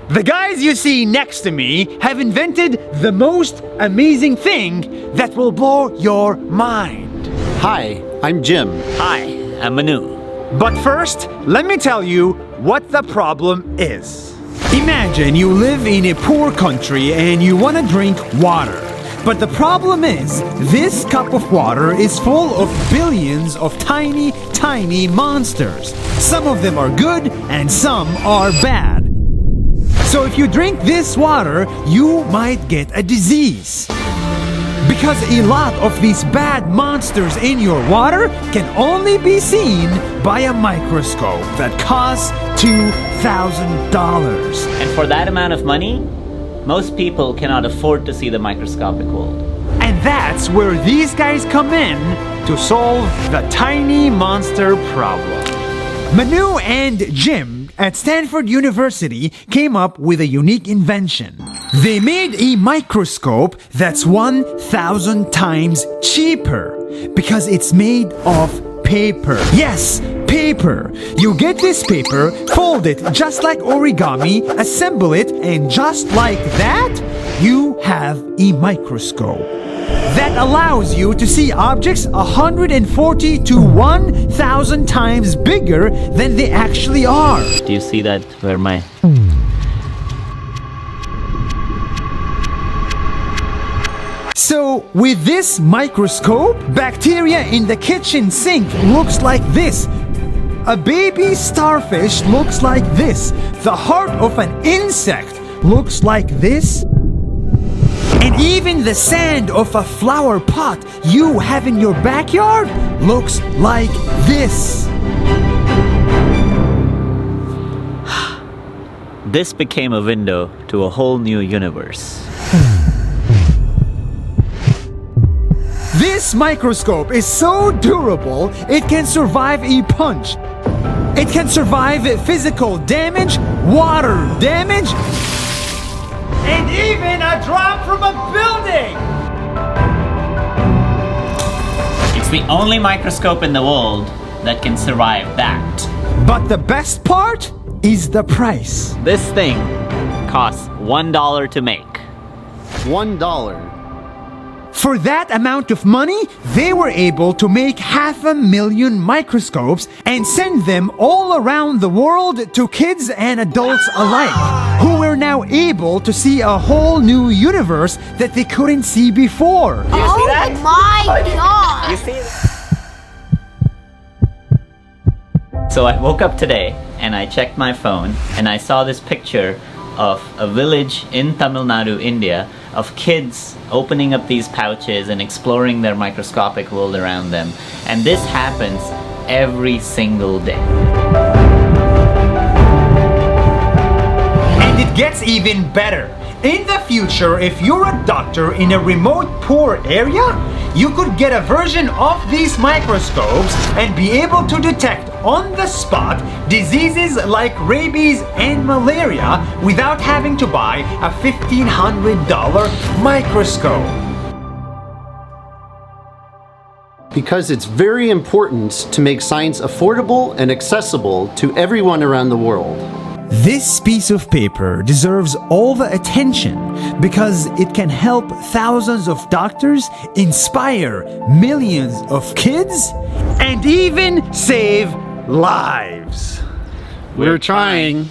The guys you see next to me have invented the most amazing thing that will blow your mind. Hi, I'm Jim. Hi, I'm Manu. But first, let me tell you what the problem is. Imagine you live in a poor country and you want to drink water. But the problem is, this cup of water is full of billions of tiny, tiny monsters. Some of them are good and some are bad. So if you drink this water, you might get a disease. Because a lot of these bad monsters in your water can only be seen by a microscope that costs $2,000. And for that amount of money, most people cannot afford to see the microscopic world. And that's where these guys come in to solve the tiny monster problem. Manu and Jim at Stanford University came up with a unique invention. They made a microscope that's 1,000 times cheaper because it's made of paper. Yes, paper. You get this paper, fold it just like origami, assemble it, and just like that, you have a microscope that allows you to see objects 140 to 1,000 times bigger than they actually are. Do you see that where my... So, with this microscope, bacteria in the kitchen sink looks like this. A baby starfish looks like this. The heart of an insect looks like this. And even the sand of a flower pot you have in your backyard looks like this. This became a window to a whole new universe. This microscope is so durable, it can survive a punch. It can survive physical damage, water damage, and even a drop from a building! It's the only microscope in the world that can survive that. But the best part is the price. This thing costs $1 to make. $1. For that amount of money, they were able to make 500,000 microscopes and send them all around the world to kids and adults alike, who were now able to see a whole new universe that they couldn't see before. Do you see that? Oh my God! You see that? So I woke up today and I checked my phone and I saw this picture of a village in Tamil Nadu, India, of kids opening up these pouches and exploring their microscopic world around them. And this happens every single day. And it gets even better. In the future, if you're a doctor in a remote, poor area, you could get a version of these microscopes and be able to detect on the spot diseases like rabies and malaria without having to buy a $1,500 microscope. Because it's very important to make science affordable and accessible to everyone around the world. This piece of paper deserves all the attention because it can help thousands of doctors, inspire millions of kids, and even save lives. We're trying.